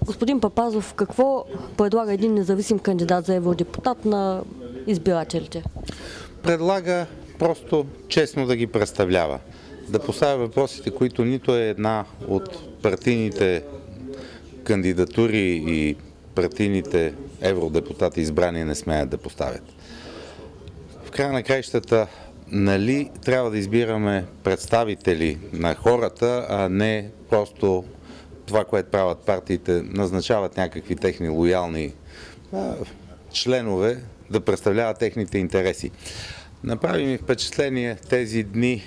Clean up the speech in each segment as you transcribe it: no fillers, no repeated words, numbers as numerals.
Господин Папазов, какво предлага един независим кандидат за евродепутат на избирателите? Предлага просто честно да ги представлява. Да поставя въпросите, които нито е една от партийните кандидатури и партийните евродепутати избрани не смеят да поставят. В края на краищата, нали трябва да избираме представители на хората, а не просто това, което правят партиите, назначават някакви техни лоялни членове да представляват техните интереси. Направи ми впечатление тези дни,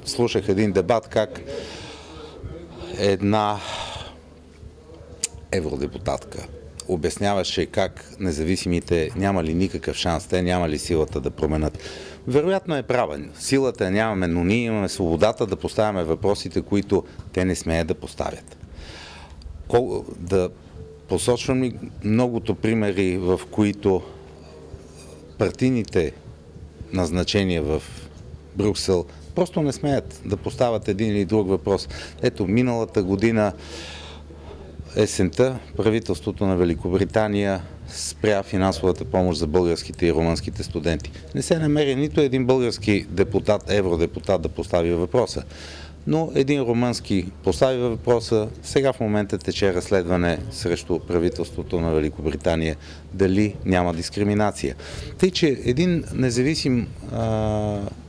слушах един дебат, как една евродепутатка обясняваше как независимите нямали никакъв шанс, те нямали силата да променят. Вероятно е правен. Силата нямаме, но ние имаме свободата да поставяме въпросите, които те не смеят да поставят. Да посочвам ли многото примери, в които партийните назначения в Брюксел просто не смеят да поставят един или друг въпрос. Ето, миналата година есента правителството на Великобритания спря финансовата помощ за българските и румънските студенти. Не се намери нито един български депутат, евродепутат да постави въпроса. Но един румънски постави въпроса, сега в момента тече разследване срещу правителството на Великобритания, дали няма дискриминация. Тъй, че един независим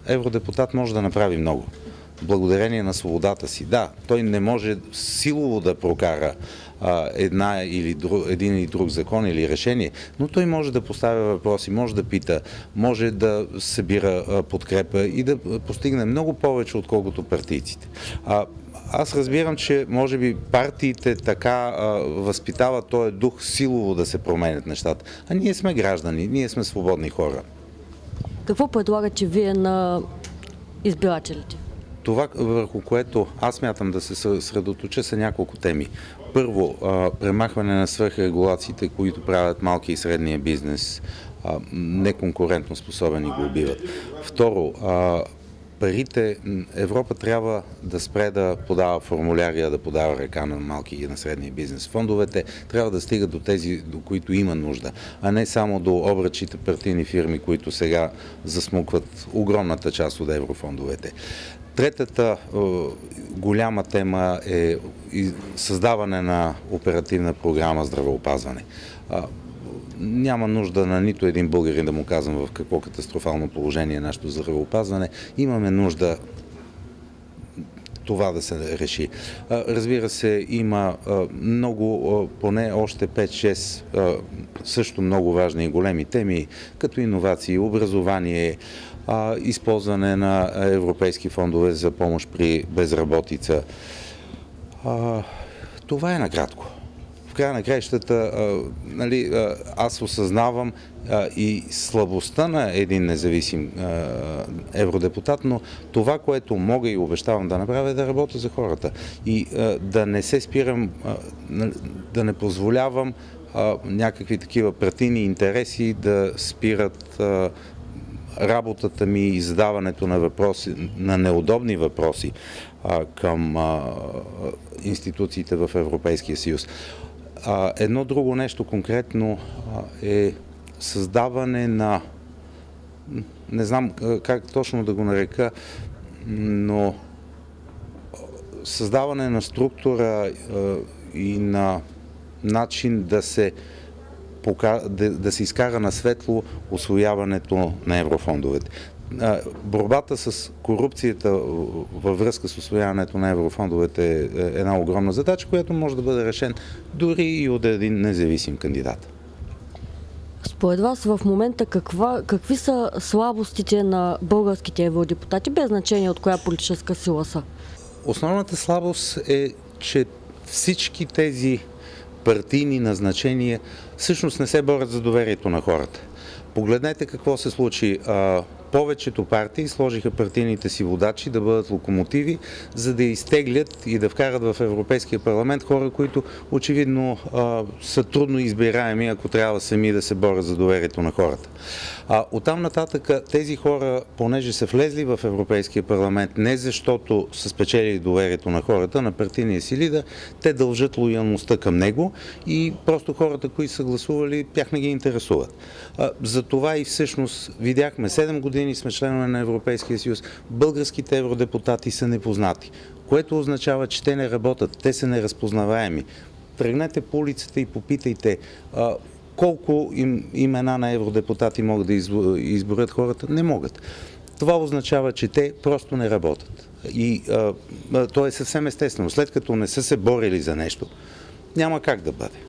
евродепутат може да направи много. Благодарение на свободата си. Да, той не може силово да прокара един или друг закон или решение, но той може да поставя въпроси, може да пита, може да събира подкрепа и да постигне много повече, отколкото партийците. Аз разбирам, че може би партиите така възпитават този дух силово да се променят нещата. А ние сме граждани, ние сме свободни хора. Какво предлагате вие на избирателите? Това, върху което аз смятам да се съсредоточа, са няколко теми. Първо, премахване на свръхрегулациите, които правят малки и средния бизнес неконкурентно способен и го убиват. Второ, парите, Европа трябва да спре да подава формуляри, да подава ръка на малки и на средния бизнес. Фондовете трябва да стигат до тези, до които има нужда, а не само до обръчите партийни фирми, които сега засмукват огромната част от еврофондовете. Третата голяма тема е създаване на оперативна програма здравеопазване. Няма нужда на нито един българин да му казвам в какво катастрофално положение е нашето здравеопазване. Имаме нужда това да се реши. Разбира се, има много, поне още 5-6 също много важни и големи теми, като иновации, образование, използване на европейски фондове за помощ при безработица. Това е накратко. В края на краищата, аз осъзнавам и слабостта на един независим евродепутат, но това, което мога и обещавам да направя, е да работя за хората и да не се спирам, да не позволявам някакви такива партийни интереси да спират работата ми и задаването на въпроси, на неудобни въпроси към институциите в Европейския съюз. Едно друго нещо конкретно е създаване на, не знам как точно да го нарека, но създаване на структура и на начин да се изкара на светло усвояването на еврофондовете. Борбата с корупцията във връзка с усвояването на еврофондовете е една огромна задача, която може да бъде решен дори и от един независим кандидат. Според вас в момента какви са слабостите на българските евродепутати, без значение от коя политическа сила са? Основната слабост е, че всички тези партийни назначения всъщност не се борят за доверието на хората. Погледнете какво се случи повечето партии сложиха партийните си водачи да бъдат локомотиви, за да изтеглят и да вкарат в Европейския парламент хора, които очевидно са трудно избираеми, ако трябва сами да се борят за доверието на хората. Оттам нататък тези хора, понеже са влезли в Европейския парламент не защото са спечелили доверието на хората, на партийния си лидер, те дължат лоялността към него и просто хората, които са гласували, тях не ги интересуват. Затова и всъщност видяхме, 7 години сме членове на Европейския съюз, българските евродепутати са непознати, което означава, че те не работят, те са неразпознаваеми. Тръгнете по улицата и попитайте колко имена на евродепутати могат да изборят хората. Не могат. Това означава, че те просто не работят. И то е съвсем естествено. След като не са се борили за нещо, няма как да бъде.